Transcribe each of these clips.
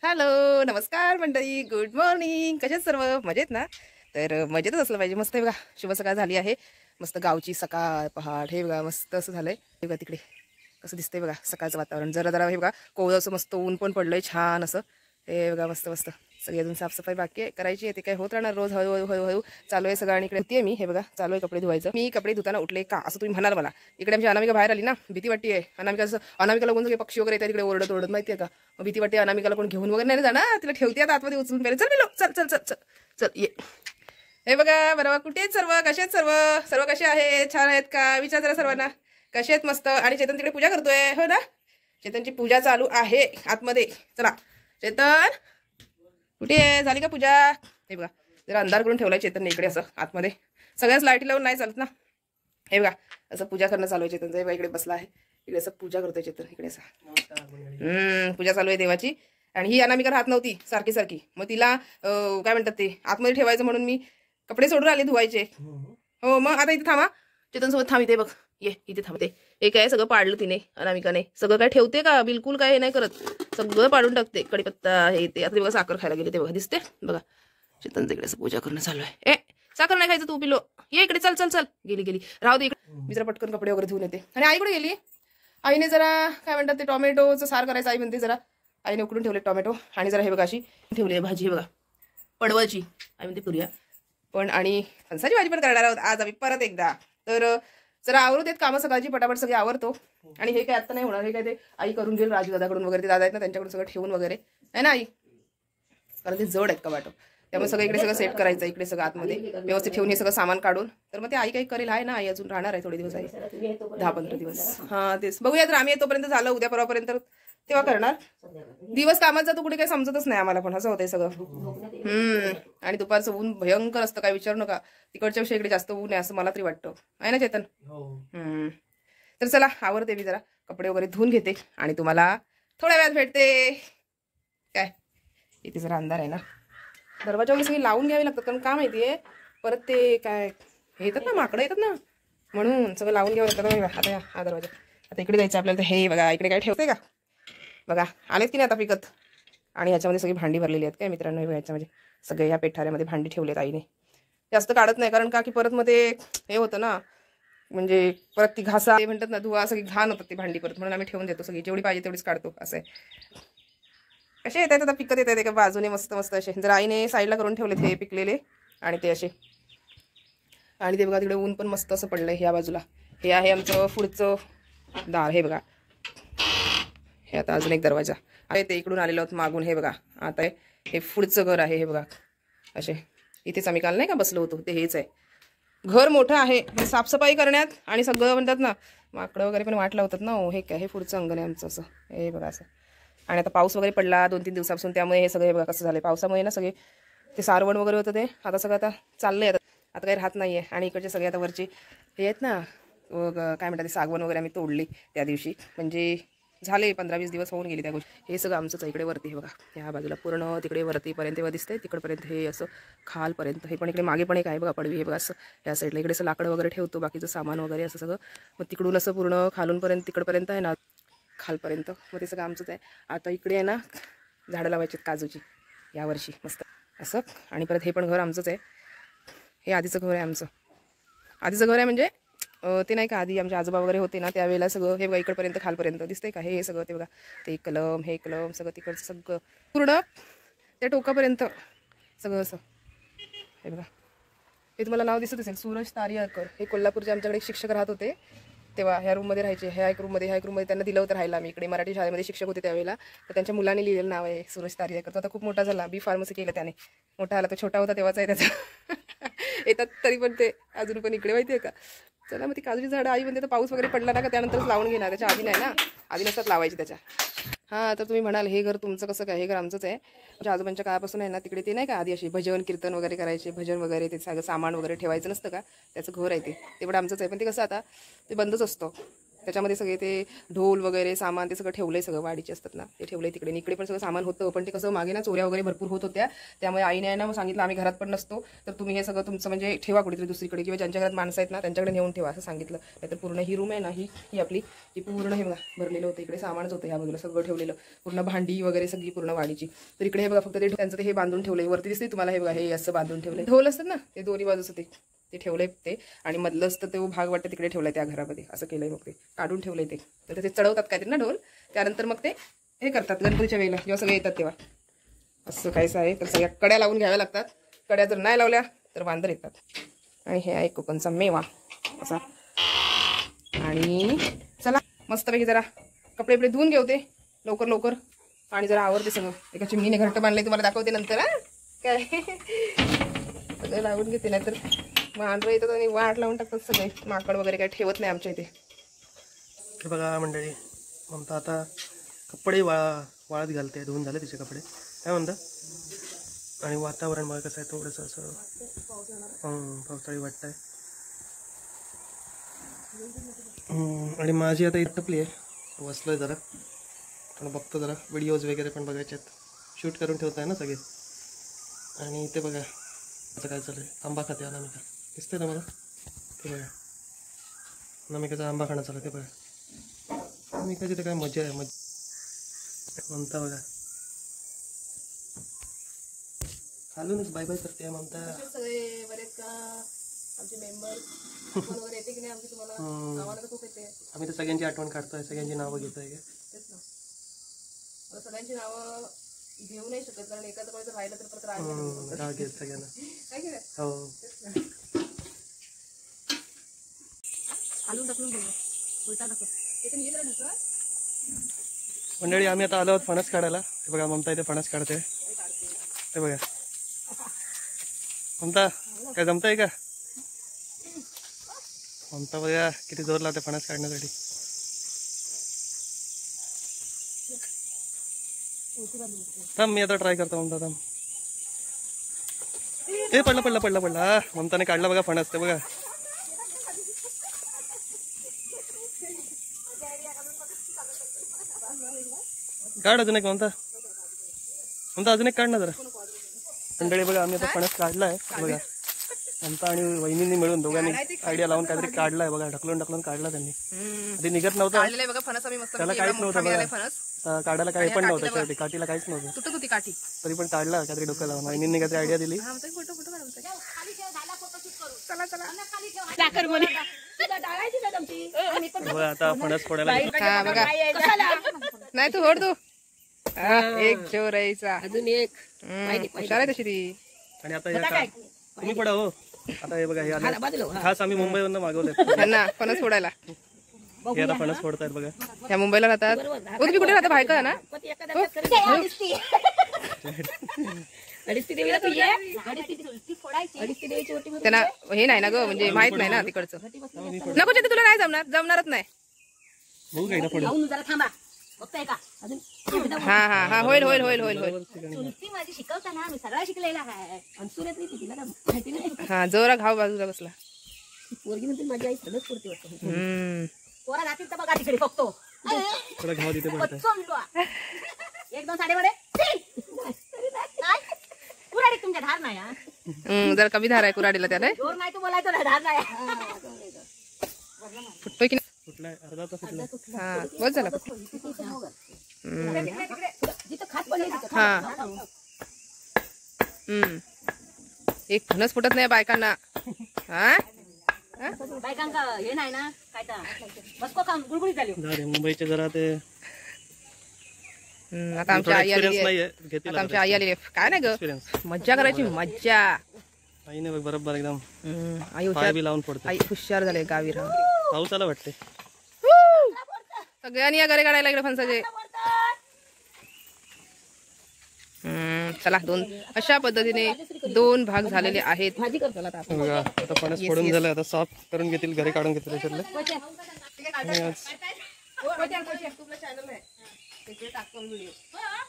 Hello, नमस्कार मंडळी, good morning. कशात सर्व मजेत ना? तर मजेतच असलं पाहिजे. मस्त आहे बघा, शुभ सकाळ झाली आहे. मस्त गावची सकाळ पहाट हे बघा, मस्त असं झालंय. हे बघा तिकडे कसं दिसतंय बघा सकाळचं वातावरण. जरा जरा हे बघा कोवळं असं मस्त ऊन पण पडलंय छान असं. हे बघा मस्त मस्त. सगळी अजून साफसफाई बाकी आहे करायची आहे. ते काय होत राहणार रोज हळूहळू हळूहळू चालू आहे सगळं. आणि इकडे होतीये मी, हे बघा चालू आहे कपडे धुवायचं. मी कपडे धुताना उठले का असं तुम्ही म्हणाल मला. इकडे आमची अनामिका बाहेर आली ना, भीती वाटते. अनामिका असं अनामिकाला कोण सगळे पक्षी वगैरे येतात तिकडे ओरडत ओरडत, माहितीये का. मग भीती वाटते अनामिकाला कोण घेऊन वगैरे नाही जाणार. तिला ठेवते आता आतमध्ये उचलून पहिले. चल मिलो, चल चल चल चल चल ये. हे बघा बरोबर, कुठे आहेत सर्व, कसे आहेत सर्व, सर्व कसे आहेत, छान आहेत का, विचार जरा सर्वांना. कसे आहेत मस्त. आणि चेतन तिकडे पूजा करतोय हो ना. चेतनची पूजा चालू आहे आतमध्ये. चला चेतन, कुठे आहे, झाली का पूजा. हे बघा जरा अंधार करून ठेवलाय चेतनने इकडे असं आतमध्ये. सगळ्याच लाईटी लावून नाही चालत ना. हे बघा असं पूजा करणं चालू आहे चेतनचं. हे बघा इकडे बसला आहे, इकडे असं पूजा करतोय चेतन इकडे असं. पूजा चालू आहे देवाची. आणि ही अनामिका राहत नव्हती सारखी सारखी, मग तिला काय म्हणतात ते आतमध्ये ठेवायचं म्हणून मी कपडे सोडून आले धुवायचे. हो मग आता इथे थांबा, चेतन सोबत थांब. इथे बघ, ये इथे थांबते. हे काय सगळं पाडलं तिने अनामिकाने. सगळं काय ठेवते का, बिलकुल काय हे नाही करत, सगळं पाडून टाकते. कडीपत्ता हे ते. आता ते बघा साखर खायला गेले ते बघा, दिसते बघा. चेतन तिकडे पूजा करणं चालू आहे. साखर नाही खायचं तू पिलो, ये इकडे चल चल चल. गेली गेली, राहू दे इकडे. मी जरा पटकन कपडे वगैरे धुवून येते. आणि आई कुठे गेली. आईने जरा काय म्हणतात ते टोमॅटोचं सार करायचं आई म्हणते. जरा आईने उकडून ठेवले टोमॅटो. आणि जरा हे बघा अशी ठेवली आहे भाजी, हे बघा पडवळची आई म्हणते पुऱ्या पण. आणि फणसाची भाजी पण करणार आहोत आज आम्ही परत एकदा. तर जरा आवरत आहेत कामं सकाळची पटापट सगळे आवरतो. आणि हे काय आता नाही होणार, हे काय ते आई करून घेईल राजू दादाकडून वगैरे. ते दादा आहेत ना त्यांच्याकडून सगळं ठेवून वगैरे आहे ना आई, कारण ते जड आहेत कपाटो. त्यामुळे सगळं इकडे सगळं सेट करायचं, इकडे सगळं आतमध्ये व्यवस्थित ठेवून हे सगळं सामान काढून. तर मग ते आई काही करेल आहे ना, आई अजून राहणार आहे थोडे दिवस, आहे 10-15 दिवस. हा तेच बघूया. तर आम्ही येतोपर्यंत झालं, उद्या परवापर्यंत तेव्हा करणार. दिवस कामात जातो कुठे काही समजतच नाही आम्हाला पण, असं होतंय सगळं. आणि दुपारचं ऊन भयंकर असतं, काय विचारू नका. तिकडच्या पेक्षा इकडे जास्त ऊन आहे असं मला तरी वाटतं, आहे ना चेतन. तर चला आवरते मी, जरा कपडे वगैरे धुवून घेते आणि तुम्हाला थोड्या वेळात भेटते. काय इथे जरा अंधार आहे ना, दरवाजा वगैरे सगळी लावून घ्यावी लागतात, कारण का माहितीये परत ते काय हे येतात ना, माकडं येतात ना, म्हणून सगळं लावून घ्यावं लागतं. आता हा दरवाजा, आता इकडे जायचं आपल्याला. तर हे बघा इकडे काय ठेवते का, बघा आलेत की नाही आता पिकत. आणि ह्याच्यामध्ये सगळी भांडी भरलेली आहेत काय मित्रांनो. ह्याच्यामध्ये सगळे ह्या पेठाऱ्यामध्ये भांडी ठेवलेत आईने. जास्त काढत नाही, कारण का की परत मध्ये हे होतं ना, म्हणजे परत ती घासा ते म्हणतात ना, धुवा सगळी घाण होतात ती भांडी परत, म्हणून आम्ही ठेवून देतो. सगळी जेवढी पाहिजे तेवढीच काढतो असं आहे. कसे येत आहेत आता पिकत येत आहेत एका बाजूने मस्त मस्त असे. जर आईने साईडला करून ठेवलेत हे पिकलेले आणि ते असे. आणि ते बघा तिकडे ऊन पण मस्त असं पडलंय ह्या बाजूला. हे आहे आमचं पुढचं दार, हे बघा. हे आता अजून एक दरवाजा आहे, ते इकडून आलेलो आहोत मागून. हे बघा आता हे पुढचं घर आहे, हे बघा असे. इथेच आम्ही काल नाही का बसलो होतो, ते हेच आहे. घर मोठं आहे, साफसफाई करण्यात आणि सगळं म्हणतात ना, माकडं वगैरे पण वाट लावतात ना. हे काय हे पुढचं अंगण आहे आमचं असं, हे बघा असं. आणि आता पाऊस वगैरे पडला 2-3 दिवसापासून, त्यामुळे हे सगळे बघा कसं झालं. पावसामुळे ना सगळे ते सारवण वगैरे होतं, ते आता सगळं आता चाललंय. आता काही राहत नाहीये. आणि इकडचे सगळे आता वरचे हे आहेत ना, काय म्हणतात ते सागवण वगैरे आम्ही तोडली त्या दिवशी, म्हणजे झाले 15-20 दिवस होऊन गेली त्या गोष्टी. हे सगळं आमचंच इकडे वरती, हे बघा ह्या बाजूला पूर्ण तिकडे वरतीपर्यंत दिसतंय, तिकडपर्यंत हे असं खालपर्यंत. हे पण इकडे मागे पण एक आहे बघा पडवी, हे बघा असं ह्या साईडला. इकडे असं लाकडं वगैरे ठेवतो, बाकीचं सामान वगैरे असं सगळं. मग तिकडून असं पूर्ण खालूनपर्यंत तिकडपर्यंत आहे ना, खालपर्यंत. मग ते सगळं आमचंच आहे. आता इकडे आहे ना झाडं लावायची काजूची यावर्षी मस्त असं. आणि परत हे पण घर आमचंच आहे. हे आधीचं घर आहे आमचं. आधीचं घर आहे म्हणजे ते नाही का आधी आमचे आजोबा वगैरे होते ना, त्यावेळेला सगळं हे बघा इकडपर्यंत खालपर्यंत दिसतंय का, हे सगळं. ते बघा ते कलम, हे कलम सगळं तिकडचं सगळं पूर्ण त्या टोकापर्यंत सगळं असं. हे बघा हे तुम्हाला नाव दिसत असेल, सूरज तारियाकर. हे कोल्हापूरचे आमच्याकडे शिक्षक राहत होते तेव्हा. ह्या रूममध्ये राहायचे, ह्या एक रूममध्ये त्यांना दिलं होतं राहायला. मी इकडे मराठी शाळेमध्ये शिक्षक होते त्यावेळेला. तर त्यांच्या मुलाने लिहिलेलं नाव आहे सूरज तारियाकर. तो आता खूप मोठा झाला, बी फार्मसी केलं त्याने. मोठा आला, तो छोटा होता तेव्हाच आहे त्याचा. येतात तरी पण ते अजून पण इकडे, माहिती आहे का. चला मग ती काजूची झाडं आई म्हणते तर पाऊस वगैरे पडला ना का त्यानंतरच लावून घेणार, त्याच्या आधी नाही ना, आधी नसतात लावायची त्याच्या. हां तर तुम्ही म्हणाल हे घर तुमचं कसं काय. हे घर आमचंच आहे. म्हणजे आजोबांच्या काळापासून आहे ना, तिकडे ते नाही का आधी अशी भजन कीर्तन वगैरे करायचे, भजन वगैरे ते सगळं सामान वगैरे ठेवायचं नसतं का, त्याचं घर आहे ते. तेवढं आमचंच आहे. पण ते कसं आता ते बंदच असतं, त्याच्यामध्ये सगळे ते ढोल वगैरे सामान ते सगळं ठेवलंय, सगळं वाडीचे असतात ना ते ठेवलंय तिकडे. इकडे पण सगळं सामान होतं, पण ते कसं मागे ना चोऱ्या वगैरे भरपूर होत होत्या. त्यामुळे आईने ना सांगितलं आम्ही घरात पण नसतो, तर तुम्ही हे सगळं तुमचं म्हणजे ठेवा कुठेतरी दुसरीकडे, किंवा ज्यांच्या घरात माणसं आहेत ना त्यांच्याकडे नेऊन ठेवा असं सांगितलं. नाहीतर पूर्ण ही रूम आहे ना ही आपली ही पूर्ण हे बघा भरलेलं होतं. इकडे सामानच होतं ह्या बाजूला सगळं ठेवलेलं, पूर्ण भांडी वगैरे सगळी पूर्ण वाडीची. तर इकडे हे बघा फक्त ते त्यांचं ते हे बांधून ठेवलंय. वरती दिसते तुम्हाला हे बघा हे असं बांधून ठेवलंय. ढोल असतात ना ते दोन्ही बाजूचं ते ठेवलंय ते, आणि मधलंच तर तो भाग वाटतं तिकडे ठेवलाय त्या घरामध्ये असं केलंय. मग ते काढून ठेवलंय ते, तर ते चढवतात काहीतरी ना ढोल. त्यानंतर मग ते हे करतात गणपतीच्या वेळेला जेव्हा सगळे येतात तेव्हा. असं काहीच आहे. तर सगळ्या कड्या लावून घ्याव्या लागतात. कड्या जर नाही लावल्या तर वांदर येतात. आणि हे आहे कोकणचा मेवा असा. आणि चला मस्तपैकी जरा कपडे बिपडे धुवून घेवते लवकर लवकर, आणि जरा आवडते सगळं. एका चिमणीने घरटं बांधले तुम्हाला दाखवते नंतर. काय सगळं लावून घेते, नाहीतर मांडरं येतात आणि वाट लावून टाकतात सगळे. माकड वगैरे काही ठेवत नाही आमच्या इथे. हे बघा मंडळी, ममता आता कपडे वाळत घालते. धुवून झाले तिचे कपडे, काय म्हणता. आणि वातावरण बघा कसं आहे, थोडंसं असं पावसाळी वाटत आहे. आणि माझी आता इटपली आहे, बसलोय जरा आणि बघतो जरा व्हिडिओज वगैरे पण बघायचे आहेत. शूट करून ठेवत आहे ना सगळे. आणि ते बघा असं काय चालू आहे. आंबा खाते अनामिका, दिसते ना मला ते बघा. अनामिकाचा आंबा खाणं चालू ते बघा. अनामिकाची तर काय मजा आहे म्हणता बघा. खालूनच बाय बाय करते म्हणता. सगळे बरेच का आमचे मेंबर वगैरे येते की नाही आमची, तुम्हाला नावाला तर खूप येते. आम्ही तर सगळ्यांची आठवण काढतोय, सगळ्यांची नावं घेतोय. तेच ना, सगळ्यांची नावं घेऊ नाही शकत, कारण एखादं कोणाचं राहिलं तर परत नाव घेत सगळ्यांना. काय की नाही? हो आलून टाकून घेऊ उलटा टाकू इथून येईल ना. मंडळी आम्ही आता आलो आहोत फणस काढायला. हे बघा ममता इथे फणस काढते. ते बघा ममता काय जमतंय का. ममता बघा किती जोर लावते फणस काढण्यासाठी. थांब मी आता ट्राय करतो ममता. थांब हे पडला पडला पडला पडला. ममताने काढला बघा फणस. ते बघा काढ अजून एक ममता. ममता अजून एक काढ ना जरा. मंडळी बघा आम्ही आता फणस काढलाय बघा. ममता आणि वहिनींनी मिळून दोघांनी आयडिया लावून काहीतरी काढलाय बघा. ढकलून ढकलून काढला त्यांनी. आधी निघत नव्हता, त्याला काहीच नव्हतं बघा. काढायला काही पण नव्हतं, काठीला काहीच नव्हतं, काठी तरी पण काढला काहीतरी डोकं लावून. वहिनींनी काहीतरी आयडिया दिली. बघा आता फणस फोडायला नाही तू होड तू. एक जोरायचा अजून एक हुशार आहे तशी ती. आणि आता तुम्ही पडा हो. आता हे बघा हे खास आम्ही मुंबईवरून मागवले त्यांना फणस फोडायला. हे आता फणस फोडतायत बघा. ह्या मुंबईला राहतात. तुम्ही कुठे राहता बाहेर का ना. त्यांना हे नाही ना ग, म्हणजे माहित नाही ना तिकडचं. नको ते तुला नाही जमणार, जमणारच नाही. हा हा हा होईल होईल होईल होईल होईल. हा जोरा घाव बाजूला बसला. तुमच्या धार नाही जरा कमी धार आहे कुराडीला. त्याने फुटतोय की फुटलाय अर्धा तास फुटलाय. हा बस झाला. हा एक फणस फुटत नाही बायकांना. हा बायकांका हे नाही ना काय तर बसको काम गुळगुळीत झाली. मुंबईचे जरा ते आता आमची आई आली आहे. आता आमची आई आली आहे. काय नाही ग, मज्जा करायची मज्जा. आईने बरोबर एकदम आई पाय बी लावून फोडते. आई हुशार झाले गावी राहून. पाऊस आला वाटते. सगळ्यांनी या घरे काढायला इकडे फणसाचे. चला दोन अशा पद्धतीने दोन भाग झालेले आहेत. बघा आता फणस फोडून झालं. आता साफ करून घेतील, घरी काढून घेतील याच्यातले.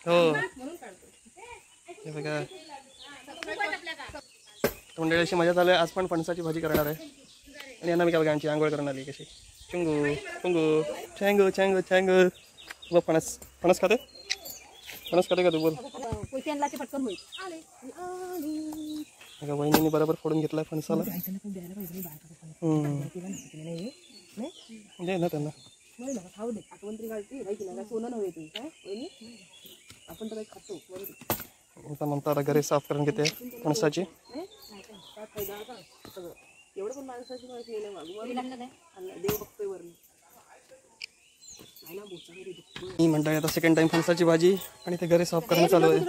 हो हे बघा मंडळी अशी मजा चालू आहे. आज पण फणसाची भाजी करणार आहे. आणि यांना मी काय बघा आमची आंघोळ करून आली कशी. चुंगू चुंगू चँगू चँगू चँगू बघ फणस फणस खाते का तू बोल. पटकन होईल. वहिनीने बरोबर फोडून घेतलाय फणसाला. दे ना त्यांना. आता म्हणता आता घरी साफ करून घेते फणसाची. मी म्हणता आता सेकंड टाइम फणसाची भाजी आणि ते घरी साफ करणं चालू आहे.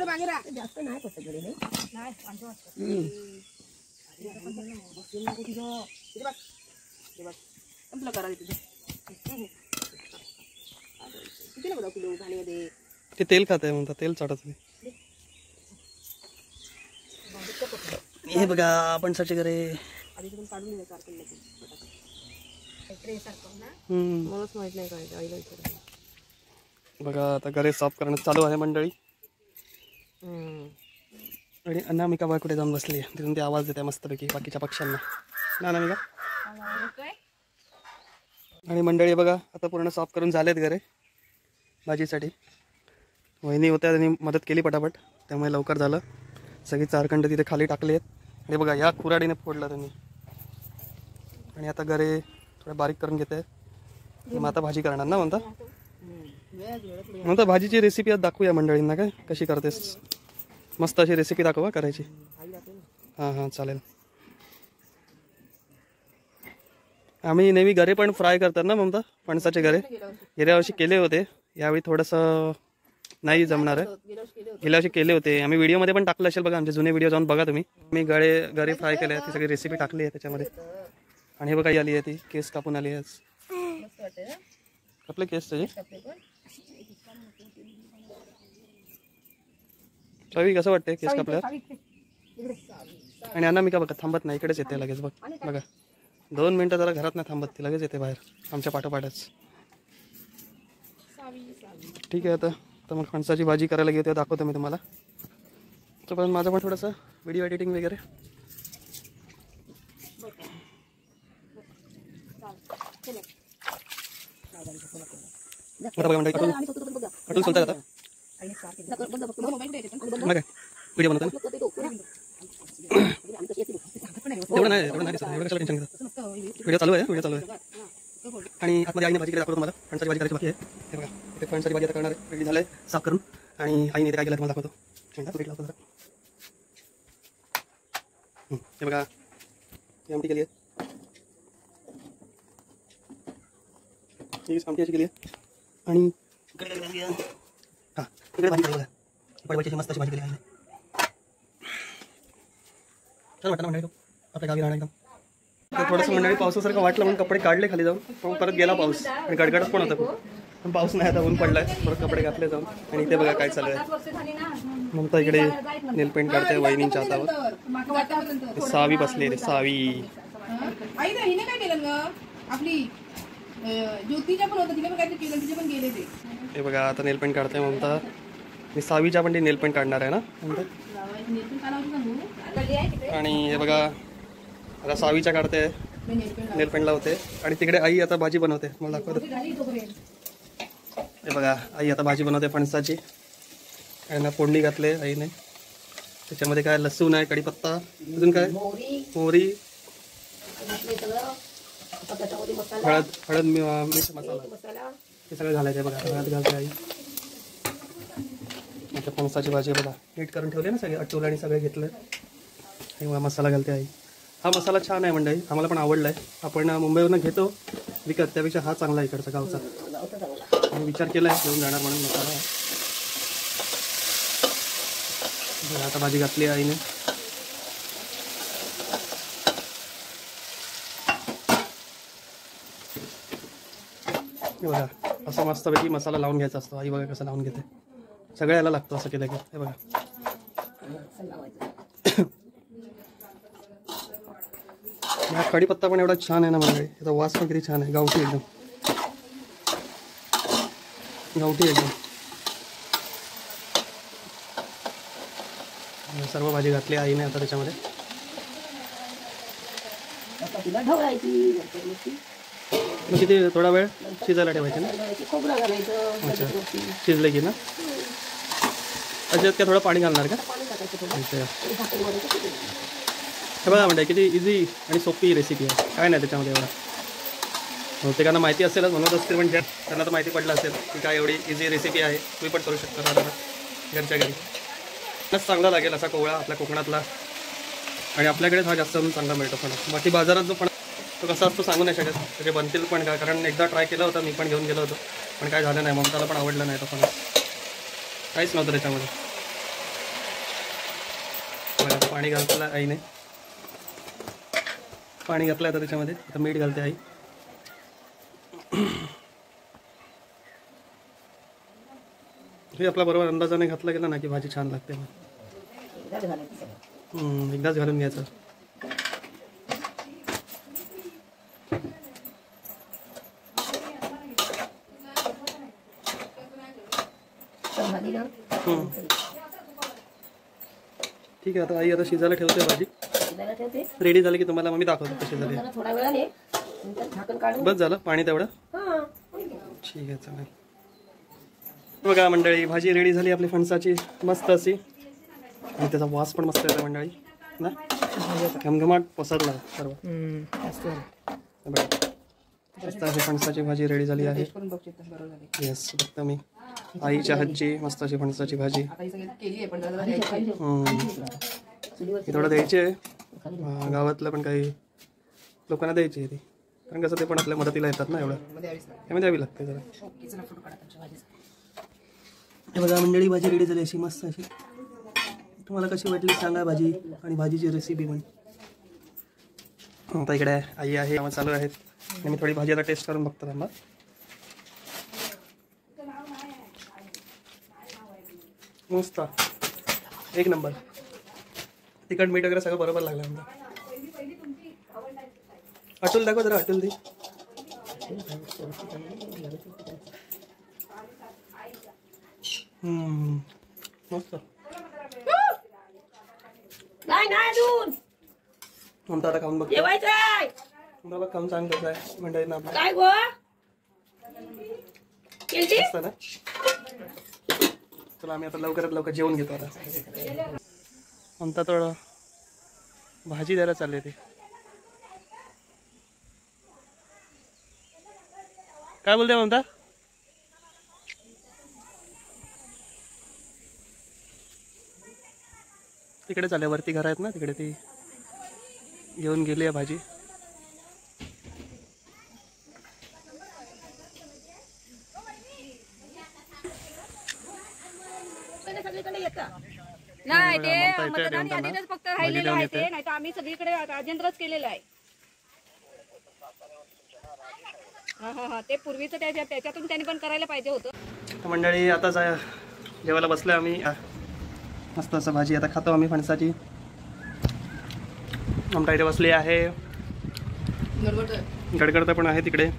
ते तेल खात आहे म्हणता तेल चाटत आहे. हे बघा फणसाचे घरे. बघा आता घरे साफ करणं चालू आहे मंडळी. आणि अनामिका बा कुठे जाऊन बसली आहे तिथून ते आवाज देते मस्तपैकी बाकीच्या पक्ष्यांना ना अनामिका. आणि मंडळी बघा आता पूर्ण साफ करून झालेत घरे भाजीसाठी. वहिनी होत्या त्यांनी मदत केली पटापट त्यामुळे लवकर झालं. सगळी चारखंड तिथे खाली टाकले आहेत. आणि बघा या कुऱ्हाडीने फोडलं त्यांनी. आणि आता घरे थोडं बारीक करून घेते. मग आता भाजी करणार ना म्हणता भाजीची रेसिपी आज दाखवूया मंडळींना. काय कशी करतेस मस्त अशी रेसिपी दाखवा करायची. हां चालेल. आम्ही नेहमी घरे पण फ्राय करतात ना ममता फणसाचे घरे. गेल्या वर्षी केले होते यावेळी थोडंसं नाही जमणार आहे. गेल्या वर्षी केले होते आम्ही व्हिडिओमध्ये पण टाकलं असेल बघा आमचे जुने व्हिडिओ जाऊन बघा तुम्ही. मी घरे फ्राय केले ती सगळी रेसिपी टाकली आहे त्याच्यामध्ये. आणि हे बघा आली आहे ती केस कापून आली आहे. आपले केस त्याचे चवी कसं वाटते केस कापल्यावर. आणि अनामिका बघा थांबत नाही इकडेच येते लगेच. बघा 2 मिनिटं जरा घरात नाही थांबत ती लगेच येते बाहेर आमच्या पाठोपाठच. ठीक आहे आता मग फणसाची भाजी करायला घेते दाखवतो मी तुम्हाला. तोपर्यंत माझं पण थोडंसं व्हिडिओ एडिटिंग वगैरे. आता बघा मंडळी कटून सोलतात आता. व्हिडिओ बनवतो ना एवढं नाही एवढं कशाला टेन्शन घेतात. व्हिडिओ चालू आहे. आणि आतमध्ये आईने भाजी दाखवतो तुम्हाला. फणसाची भाजी करायची बाकी आहे. हे बघा इथे फणसाची भाजी आता करणार आहे. रेडी झालंय साफ करून. आणि आईने इथे काय केलं तुम्हाला दाखवतो. लावतो जरा. हे बघा ही आमटी केली आहे. ही आमटी अशी केली आहे. आणि इकडे हां इकडे भाजी केली बघा पडवळीची मस्त अशी भाजी केली आहे. छान वाटतं ना मंडळी आपल्या गावी राहणं एकदम. तर थोडंसं मंडळी पावसासारखं वाटलं म्हणून कपडे काढले खाली जाऊन. पण परत गेला पाऊस आणि गडगडच पण होता खूप. पण पाऊस नाही आता ऊन पडलाय. परत कपडे घातले जाऊन. आणि इथे बघा काय चालू आहे ममता इकडे नेल पेंट काढते वहिनींच्या हातावर. सावी बसले रे सावी. आई हिने काय केलं ग आपली ज्योतीच्या पण होतं तिने पण काहीतरी केलं तिचे पण गेले ते. हे बघा आता नेल पेंट काढते ममता. मी सावीच्या पण ती नेल पेंट काढणार आहे ना म्हणते. आणि हे बघा आता सावीच्या काढते नेल पेंट लावते. आणि तिकडे आई आता भाजी बनवते मला दाखवते. हे बघा आई आता भाजी बनवते फणसाची. यांना फोडणी घातले आईने. त्याच्यामध्ये काय लसूण आहे कढीपत्ता अजून काय मोहरी हळद मिर्च मसाला हे सगळं घालायचं. बघा हळद घालते आई. आता फणसाची भाजी बघा नीट करून ठेवले ना सगळे अटूल आणि सगळे घेतलं. हे मसाला घालते आई. हा मसाला छान आहे मंडळी आम्हाला पण आवडला आहे. आपण मुंबईवरून घेतो विकत त्यापेक्षा हा चांगला आहे इकडचा गावचा. मी विचार केला आहे घेऊन जाणार म्हणून मसाला. आता भाजी घातली आहे आईने. बघा असं मस्तपैकी मसाला लावून घ्यायचा असतो. आई बघा कसं लावून घेते. सगळ्याला लागतो असं केलं की. हे बघा हा कढीपत्ता पण एवढा छान आहे ना मंडळी. याचा वास पण किती छान आहे. गावठी एकदम गावठी एकदम. सर्व भाजी घातली आईने आता त्याच्यामध्ये. मग किती थोडा वेळ शिजायला ठेवायचे ना? खोबरं घालायचं. अच्छा, शिजले की ना अशात काय थोडं पाणी घालणार का? अच्छा, हे बघा म्हणते किती इझी आणि सोपी रेसिपी आहे, काय नाही त्याच्यामध्ये एवढं. बहुतेकांना माहिती असेलच म्हणत असतील, म्हणजे त्यांना तर माहिती पडलं असेल की काय एवढी इझी रेसिपी आहे. तुम्ही पण करू शकता राहणार घरच्या घरी. नस चांगला लागेल असा कोवळा आपल्या कोकणातला, आणि आपल्याकडेच हा जास्त करून चांगला मिळतो. पण बाकी बाजारात जो पण तो कसा असतो सांगू नाही शकत, त्याचे बनतील पण का, कारण एकदा ट्राय केलं होतं मी पण, घेऊन गेलो होतो, पण काय झालं नाही. ममताला पण आवडलं नाही तो फणस, काहीच नव्हतं त्याच्यामध्ये. बघा पाणी घातलं आईने, पाणी घातलं आता त्याच्यामध्ये. आता मीठ घालते आई. हे आपला बरोबर अंदाजाने घातलं गेलं ना की भाजी छान लागते. एकदाच घालून घ्यायचं. ठीक आहे, आता आई आता शिजायला ठेवते भाजी. रेडी झाली की तुम्हाला मग मी दाखवतो कशी झाली. थोड्या वेळाने झाकण काढून बस झालं पाणी तेवढं. ठीक आहे, चालेल. बघा मंडळी, भाजी रेडी झाली आपली फणसाची मस्त अशी, आणि त्याचा वास पण मस्त येतो मंडळी ना, घमघमाट पसरला सर्व. मस्त अशी फणसाची भाजी रेडी झाली आहे. येस, फक्त मी आईच्या हातची मस्त अशी फणसाची भाजी. थोडं द्यायची आहे गावातलं, पण काही लोकांना द्यायची आहे ती, कारण कसं ते पण आपल्या मदतीला येतात ना, एवढं त्यामध्ये द्यावी लागते जरा. हे बघा मंडळी, भाजी रेडी झाली अशी मस्त अशी. तुम्हाला कशी वाटली सांगा भाजी, आणि भाजीची रेसिपी पण. आता इकडे आई आहे, कामं चालू आहेत, आणि मी थोडी भाजी आता टेस्ट करून बघतो थांबा. मस्त, एक नंबर. तिखट मीठ वगैरे सगळं बरोबर लागलं आमचं. अटूल दाखव जरा, अटूल दे. मस्त. ममता आता खाऊन बघतो. मला खाऊन सांग कसं आहे मंडळी ना आपलं. काय गो मस्त ना. चला आम्ही आता लवकरात लवकर जेवून घेतो. आता ममता थोडं भाजी द्यायला चालले ते. काय बोलते ममता? तिकडे चालले, वरती घर आहेत ना तिकडे, ती घेऊन गेली आहे भाजी. नाही ते मतदान यादीतच फक्त राहिलेलं आहे ते, नाही तर आम्ही सगळीकडे राजेंद्रच केलेलं आहे. हा ते पूर्वीचं त्याच्यातून त्यांनी पण करायला पाहिजे होतं. मंडळी आता जेवायला बसलोय आम्ही. मस्त असं भाजी आता खातो आम्ही फणसाची. आमच्या इथे बसली आहे, गडगडतं पण आहे तिकडे.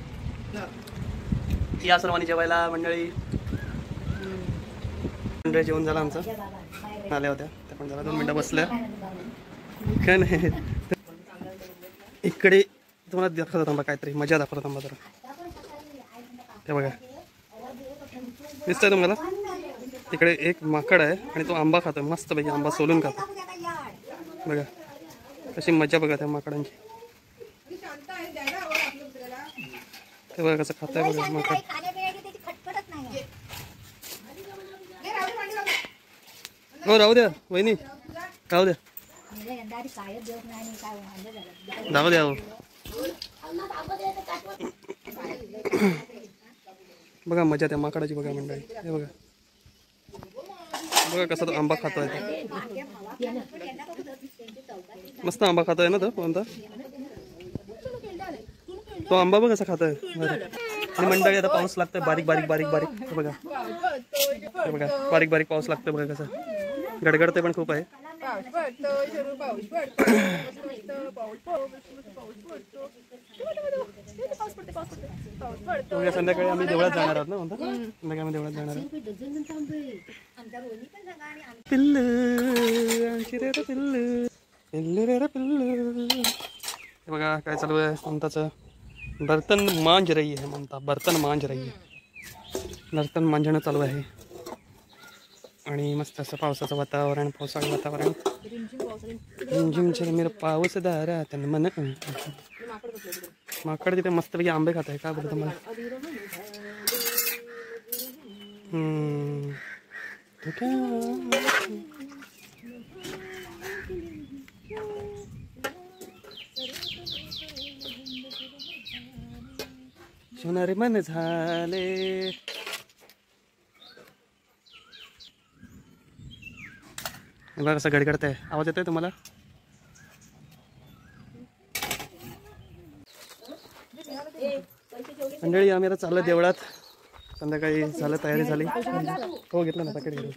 या सर्वांनी जेवायला मंडळी. मंडळी जेवण झालं आमचं, आल्या होत्या त्या पण झाला. 2 मिनटं बसल्या काय नाही. इकडे तुम्हाला दाखवतो थांबा, काहीतरी मजा दाखवतो थांबा जरा. ते बघा दिसतंय तुम्हाला, तिकडे एक माकड आहे आणि तो आंबा खातो मस्त पैकी, आंबा सोलून खातो. बघा कशी मजा बघा त्या माकडांची. ते बघा कसं खातंय बघा माकड. हो राहू द्या वहिनी, राहू द्या, जाऊ द्या. हो बघा मजा त्या माकडाची बघा मंडळी. हे बघा बघा कसा तो आंबा खातोय. मस्त आंबा खातोय ना तो कोणता, तो आंबा बघ कसा खातोय. आणि मंडळी आता पाऊस लागतोय बारीक बारीक बारीक बारीक. हे बघा, हे बघा बारीक बारीक पाऊस लागतोय बघा कसं, गडगडते पण खूप आहे. संध्याकाळी आम्ही देवळात जाणार आहोत ना, म्हणता संध्याकाळी आम्ही देवळात जाणार आहोत. पिल्लू पिल्लू पिल्लू पिल्लू. हे बघा काय चालू आहे, कोणताचं बर्तन मांज रही है ममता, बर्तन मांज रही आहे. बर्तन मांजणं चालू आहे आणि मस्त असं पावसाचं वातावरण, पावसाळी वातावरण. रिमझिम चिरमिर पाऊस दारात मन. माकड तिथे मस्तपैकी आंबे खात आहे. काय बोलतो मला. सोनारी मन झाले. बघा कसं गडगडत आहे. आवाज येतोय तुम्हाला. मंडळी आम्ही आता चाललो देवळात. संध्याकाळी झालं, तयारी झाली. हो घेतलं ना पॅकेट घेऊन.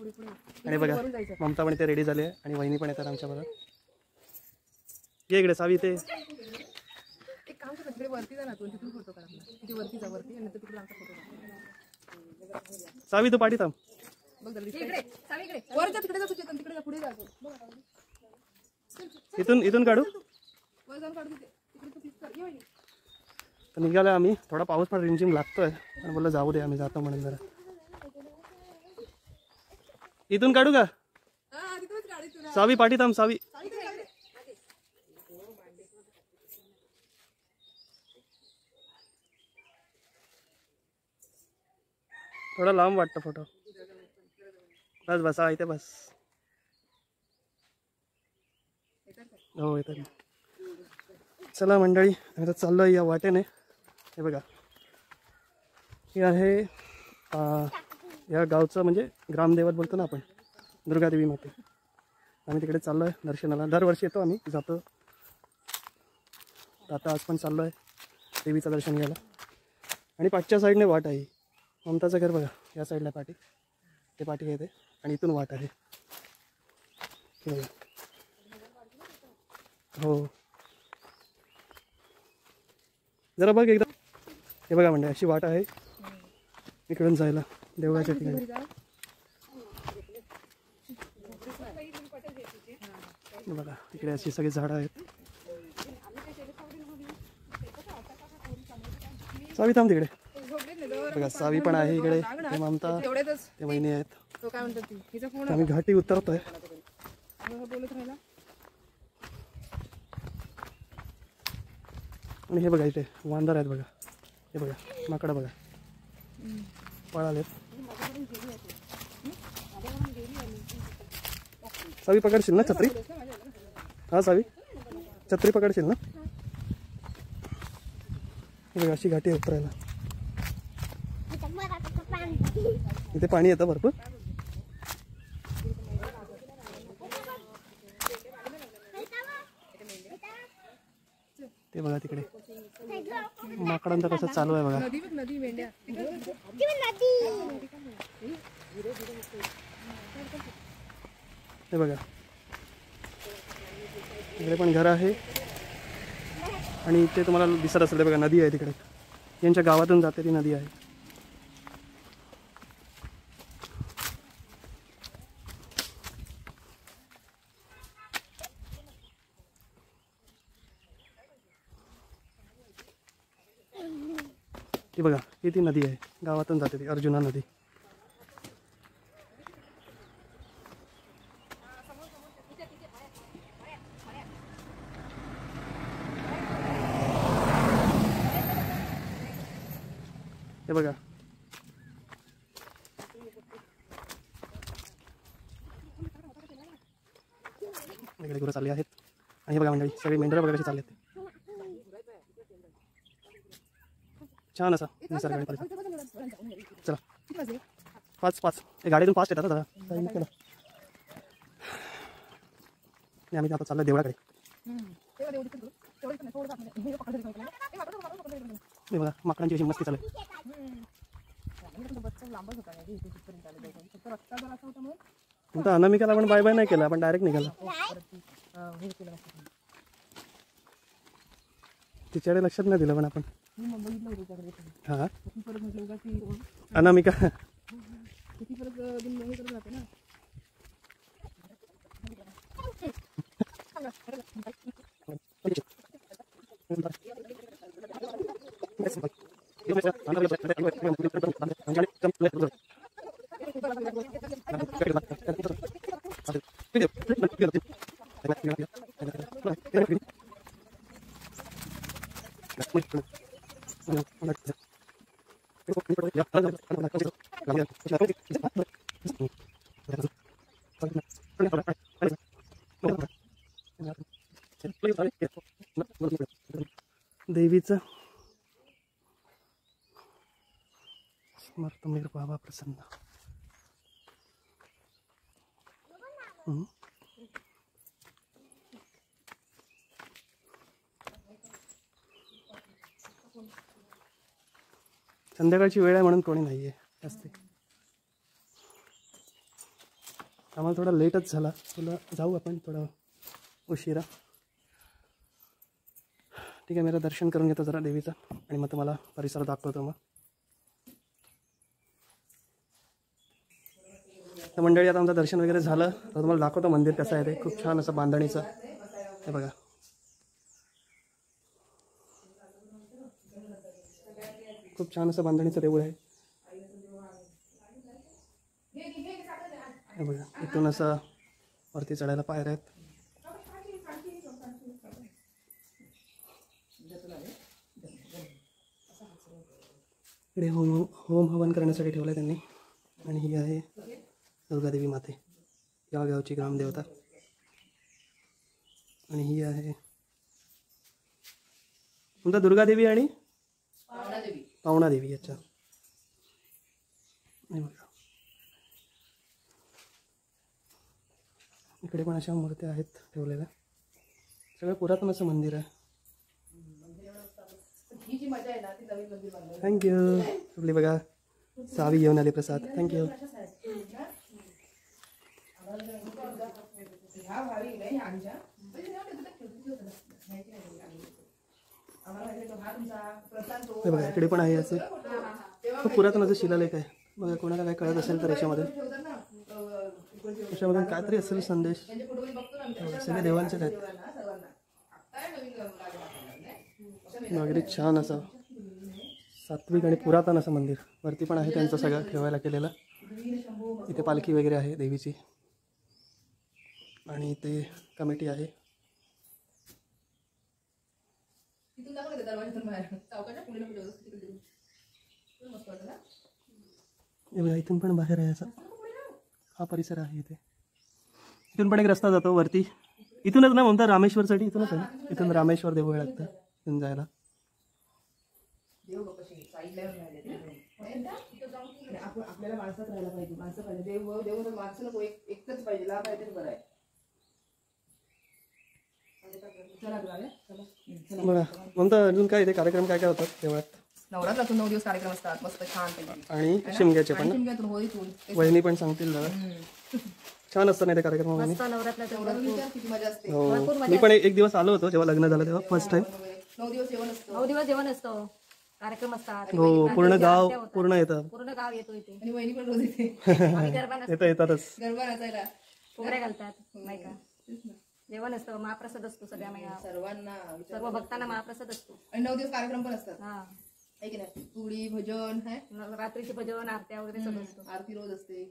आणि बघा ममता पण इथे रेडी झाली आहे आणि वहिनी पण येतात आमच्या बरोबर. ये इकडे सावी. ते एक काम कर, तिकडे वरती जा ना, तू तिथून फोटो काढ. तिथे वरती जा, वरती आणि तिकडे आमचा फोटो. सावी तू पाठी थांब. बघ जल्दी इकडे, सावी इकडे. वर जा, तिकडे जा, तू चेतन तिकडे जा, पुढे जा. इथून काढू. वर जाऊन काढ तिथे. तिकडे तू क्लिक कर. ये वहिनी. तर निघालो आम्ही. थोडा पाऊस पण रिमझिम लागतोय आणि बोललं जाऊ दे, आम्ही जातो म्हणून. जरा इथून काढू का. हा तिथूनच गाडी तुला. सावी पाठी थांब. सावी थोडा लांब वाटतं फोटो. बस बसा इथे बस. हो येतात. चला मंडळी आता चाललो या वाटेने. हे बघा हे आहे या गावचं म्हणजे ग्रामदेवत बोलतो ना आपण, दुर्गादेवी माते. आम्ही तिकडे चाललो आहे दर्शनाला. दरवर्षी येतो आम्ही, जातो. आता आज पण चाललो आहे देवीचं दर्शन घ्यायला. आणि पाठच्या साईडने वाट आहे. ममताचं घर बघा या साईडला पाठी, ते पाठी येते आणि इथून वाट आहे. हो जरा बघ एकदा. हे बघा म्हणजे अशी वाट आहे इकडून जायला देवळाच्या ठिकाणी. बघा इकडे अशी सगळी झाडं आहेत. सावी थांब तिकडे. बघा सावी पण आहे इकडे. ते ममता, ते वहिनी आहेत. तो काय म्हणतात ती हिचा फोन आम्ही घाटी उतरतोय. बोलत राहिला. आणि हे बघा इथे वांदर आहेत. बघा हे बघा माकडं बघा पळालेत. सावी पकडशील ना छत्री. हा सावी छत्री पकडशील ना. हे बघा अशी घाटी उतरायला. इथे पाणी येतं भरपूर. ते बघा तिकडे माकडांचं कसं चालू आहे बघा. नदी बघ, नदी मेंढ्या. हे बघा इकडे पण घर आहे आणि इथे तुम्हाला दिसत असेल बघा नदी आहे तिकडे. यांच्या गावातून जाते ती नदी आहे. ती बघा ही ती नदी आहे, गावातून जाते ती अर्जुना नदी. हे बघा इकडे गुरं चालली आहेत. आणि हे बघा मंडळी सगळी मेंढरं बघा कशी चालली आहेत. छान असा निसर्ग आणि परिसर. चला 5 हे गाडीतून फास्ट येतात ना जरा. आम्ही आता चाललो देवळाकडे. हे बघा माकडांची अशी मस्ती चालू आहे. अनामिकाला आपण बाय बाय नाही केला, आपण डायरेक्ट निघाला. तिच्याकडे लक्षात नाही दिलं पण आपण. हा अनामिका देवीचं स्मर्तमीर बाबा प्रसन्न. संध्याकाळची वेळ आहे म्हणून कोणी नाही आहे जास्त. आम्हाला थोडा लेटच झाला. तुला जाऊ आपण थोडा उशिरा. ठीक आहे, मेरा दर्शन करून घेतो जरा देवीचं आणि मग तुम्हाला परिसर दाखवतो. मग तर मंडळी आता आमचं दर्शन वगैरे झालं तर तुम्हाला दाखवतो मंदिर कसं आहे ते. खूप छान असं बांधणीचं हे बघा. खूप छान असं बांधणीचं देऊळ आहे हे बघा. इथून असं वरती चढायला पायऱ्या आहेत. इकडे होम हवन करण्यासाठी ठेवलं आहे त्यांनी. आणि ही आहे दुर्गादेवी माते, या गावची ग्रामदेवता. आणि ही आहे तुमचा दुर्गादेवी आणि पावणादेवी. अच्छा, इकडे पण अशा मूर्त्या आहेत ठेवलेल्या. सगळं पुरातन असं मंदिर आहे. थँक्यू. आपली बघा सावी घेऊन आले प्रसाद. थँक्यू. हे बघा इकडे पण आहे असे खूप पुरातन असं शिलालेख आहे बघा. कोणाला काय कळत असेल तर याच्यामध्ये काहीतरी असेल संदेश. सगळे देवांचेच आहेत वगैरे. छान असं सात्विक आणि पुरातन असं मंदिर. वरती पण आहे त्यांचं सगळं ठेवायला केलेलं. इथे पालखी वगैरे आहे देवीची आणि इथे कमिटी आहे. इथून पण बाहेर आहे असं हा परिसर आहे. इथे इथून पण एक रस्ता जातो वरती. इथूनच ना म्हणतात रामेश्वरसाठी. इथूनच आहे ना. इथून रामेश्वर देऊळ लागतं इथून जायला. आपल्याला माणसात राहायला पाहिजे. माणसं पाहिजे. देव माणसं नको. एकच पाहिजे. लाभ आहे ते बरं आहे. बघा म्हणता अजून काय इथे कार्यक्रम काय काय होतात देवळात. नवरात्रातून 9 दिवस कार्यक्रम असतात मस्त छान. आणि शिमग्याचे पण शिमग्यातून होळीतून वहिनी पण सांगतील जरा. छान असतं नाही ते कार्यक्रम. किती मजा असते. हो मी पण एक दिवस आलो होतो जेव्हा लग्न झालं तेव्हा फर्स्ट टाइम. 9 दिवस जेवण असतं. 9 दिवस जेवण असतं. कार्यक्रम असतात. हो पूर्ण गाव पूर्ण येतं. पूर्ण गाव येतो इथे. आणि वहिनी पण रोज येते. आम्ही गरबा येतातच गरबा नाचायला. फुगड्या घालतात नाही का. जेवण असतं. महाप्रसाद असतो सगळ्या महिला सर्वांना. सर्व भक्तांना महाप्रसाद असतो. आणि 9 दिवस कार्यक्रम पण असतात. हा आहे की नाही. पुडी भजन आहे. रात्रीचे भजन आरत्या वगैरे सगळं असतं. आरती रोज असते.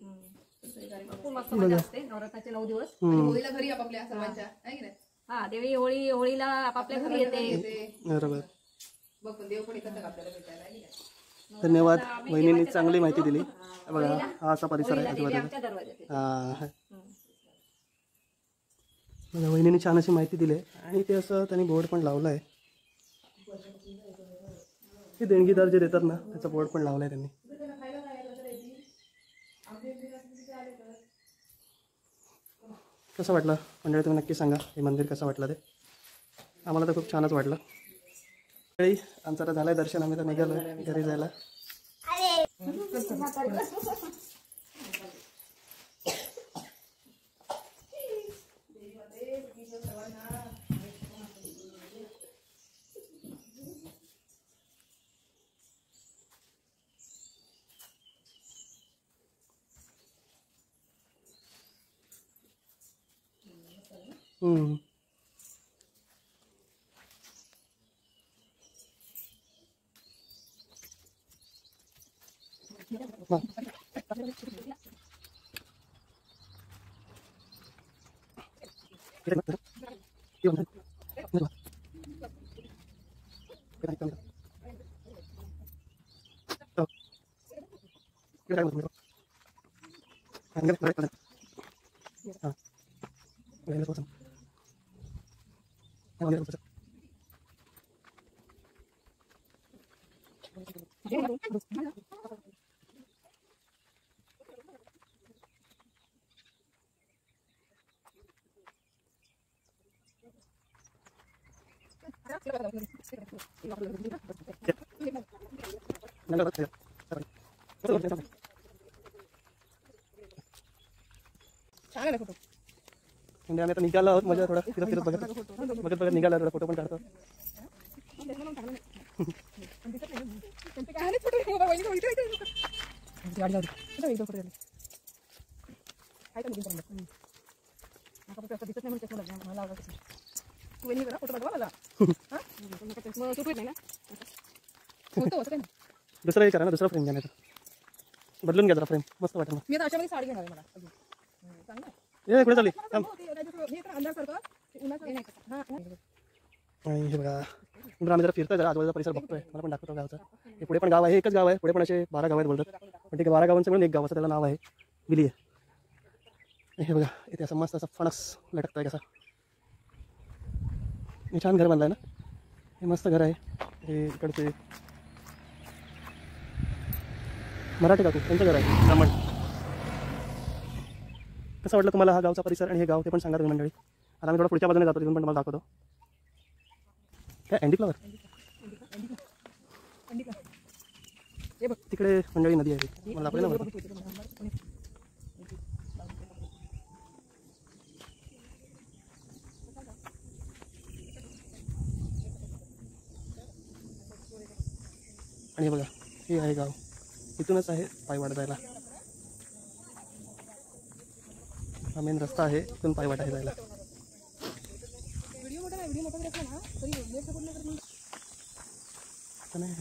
खूप मस्त मजा असते नवरात्राचे 9 दिवस. आणि होळीला घरी आपापल्या सर्वांच्या आहे की नाही. हा देवी होळीला आपापल्या घरी येते. बरोबर. बघ पण देव पण येतात आपल्याला भेटायला आहे की नाही. धन्यवाद. वहिनींनी चांगली माहिती दिली. बघा हा असा परिसर आहे देवी आजूबाजूला. आमच्या दरवाजात. हा बघा वहिनींनी छान अशी माहिती दिली आहे. आणि ते असं त्यांनी बोर्ड पण लावला आहे. हे देणगीदार जे देतात ना त्याचा बोर्ड पण लावला आहे त्यांनी. कसं वाटलं मंडळी तुम्ही नक्की सांगा हे मंदिर कसं वाटलं ते. आम्हाला तर खूप छानच वाटलं. मंडळी आमचं तर झालंय दर्शन. आम्ही तर निघालो घरी जायला. छान आहे ना फोटो. म्हणजे आम्ही आता निघालो आहोत. मजा थोडा फिरत फिरत बघत बघत बघत निघाला. थोडा फोटो पण काढतो. दुसरा हे करा ना, दुसरा फ्रेम घ्या. नाही बदलून घ्या जरा फ्रेम. मस्त वाटेल. मी आता अशामध्ये साडी घेणार आहे मला अजून. चांगलं आहे. ये कुठे चालली? थांब. आणि हे बघा नंतर आम्ही जरा फिरतोय, जरा आजूबाजूचा परिसर बघतोय. मला पण दाखवतो गावचा. हे पुढे पण गाव आहे, एकच गाव आहे. पुढे पण असे 12 गाव आहेत बोलतात. पण ठीक आहे, 12 गावांचं मिळून एक गाव असं त्याला नाव आहे, बिली आहे. हे बघा इथे असं मस्त असं फणस लटकतोय कसा. हे छान घर बांधलं आहे ना. हे मस्त घर आहे. हे इकडचे मराठी काकू त्यांचं घर आहे, ब्राह्मण. कसं वाटलं तुम्हाला हा गावचा परिसर आणि हे गाव ते पण सांगा तुम्ही मंडळी. आता आम्ही थोडा पुढच्या बाजूने जातो, तिथून पण तुम्हाला दाखवतो. काय अँडी फ्लॉवर तिकडे मंडळी नदी आहे. मला दाखवली ना. आणि बघा हे आहे गाव. इथूनच आहे पायवाट जायला. हा मेन रस्ता आहे, इथून पायवाट आहे जायला. नाही.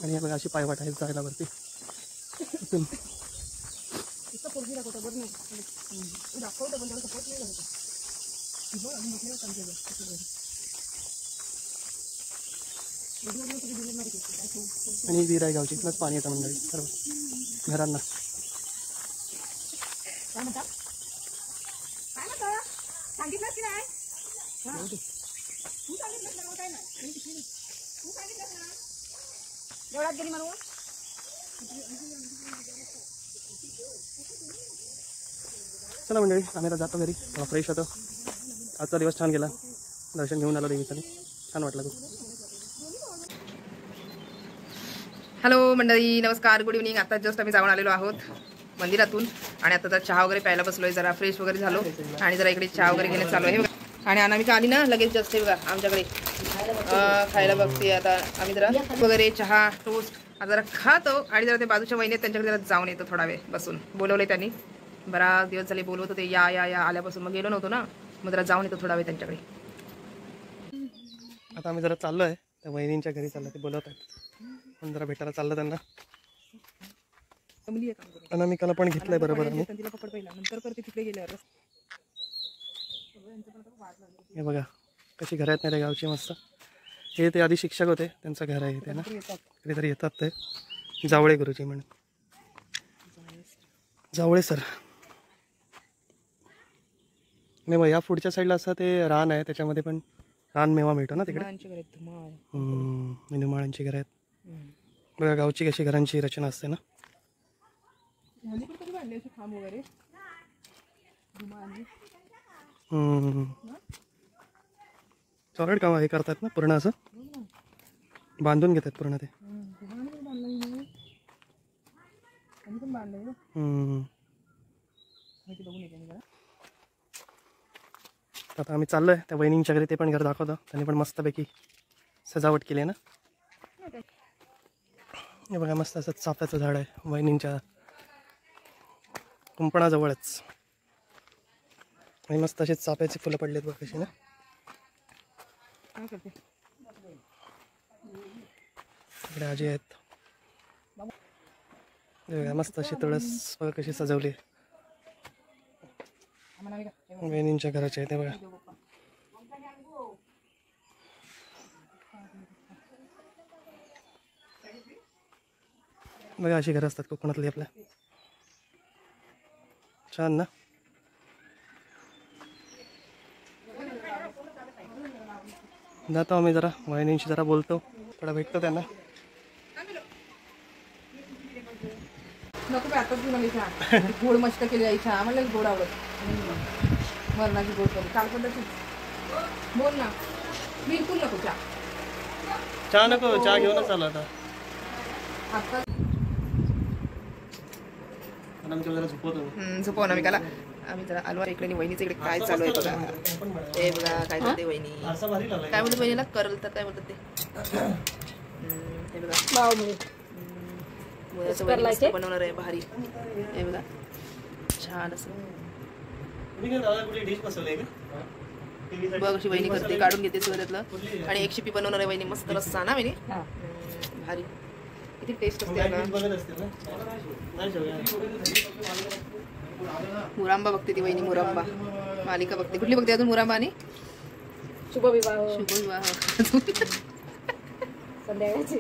आणि बघा अशी पायवाट आहे जायला वरती. इथून आणि विहीर आहे गावची. इथनंच पाणी येतं मंडळी सर्व घरांना. चला मंडळी आम्ही आता जातो घरी. फ्रेश होतो. आजचा दिवस छान गेला. दर्शन घेऊन आलो देवीचं. छान वाटलं खूप. हॅलो मंडळी, नमस्कार, गुड इव्हनिंग. आता जस्ट आम्ही जाऊन आलेलो आहोत मंदिरातून आणि आता जरा चहा वगैरे प्यायला बसलोय. जरा फ्रेश वगैरे झालो आणि जरा इकडे चहा वगैरे घेणं चालू आहे. आणि अनामिका आली ना लगेच जस्ट बघा आमच्याकडे खायला बघते. आता आम्ही जरा वगैरे चहा टोस्ट आता जरा खातो आणि जरा ते बाजूच्या वहिनी त्यांच्याकडे जरा जाऊन येतो. थोडा वेळ बसून बोलवले त्यांनी. बराच दिवस झाले बोलवत होते या या या आल्यापासून. मग गेलो नव्हतो ना, मग जरा जाऊन येतो थोडा वेळ त्यांच्याकडे. आता आम्ही जरा चाललो आहे त्या वहिनींच्या घरी. चाललं ते बोलवत आहेत पण जरा भेटायला चाललं त्यांना. अनामिकाला पण घेतलंय बरोबर आम्ही. हे बघा कशी घर आहेत ना त्या गावची मस्त. हे ते आधी शिक्षक होते, त्यांचं घर आहे इथे ना. कधीतरी येतात ते. जावळे गुरुजी म्हणून. जावळे सर. नाही मग या पुढच्या साईडला असं ते रान आहे, त्याच्यामध्ये पण रानमेवा मिळतो ना तिकडे. धुमाळांची घर आहेत बघा. गावची कशी घरांची रचना असते ना. सॉलिड काम हे करतात ना पूर्ण, असं बांधून घेतात पूर्ण ते. आता आम्ही चाललोय त्या वहिनींच्या घरी. ते पण घर दाखवतो. त्यांनी पण मस्तपैकी सजावट केली आहे ना. हे बघा मस्त असं चाफ्याचं झाड आहे वहिनींच्या कुंपणाजवळच. आणि मस्त असे चाफ्याची फुलं पडलेत बघ कशी ना. काय करते इकडे आजी आहेत. हे बघा, मस्त अशी तुळस बघा कशी सजवली. वहिनींच्या घराचे आहे ते बघा. बघा अशी घरं असतात कोकणातली आपल्या. छान ना. जातो आम्ही जरा वहिनींशी जरा बोलतो, थोडा भेटतो त्यांना. नको बे, आताच घेऊन आली चहा. गोड मस्त केली आई चहा. मला गोड आवडत. मरणाची गोड करी काल पण तशीच. बोल ना, बिलकुल नको चहा. चहा नको, चहा घेऊनच आलो आता. आता जरा झोपवतो. झोपव ना मी काला. आम्ही जरा आलो इकडे आणि वहिनीचं इकडे काय चालू आहे बघा. हे बघा काय करते वहिनी. काय म्हणतात वहिनीला करल तर काय म्हणतात ते. हे बघा मुलाचं वहिनी मस्त बनवणार आहे भारी. हे बघा छान असं बघ अशी वहिनी करते. काढून घेते सगळ्यातलं आणि एक शिपी बनवणार आहे वहिनी. मस्त रस्सा ना वहिनी. भारी किती टेस्ट असते बघा. मुरांबा बघते ती वहिनी. मुरांबा मालिका बघते. कुठली बघते अजून. मुरांबा आणि शुभविवाह शुभविवाह. संध्याकाळची.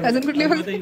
अजून कुठली बघते.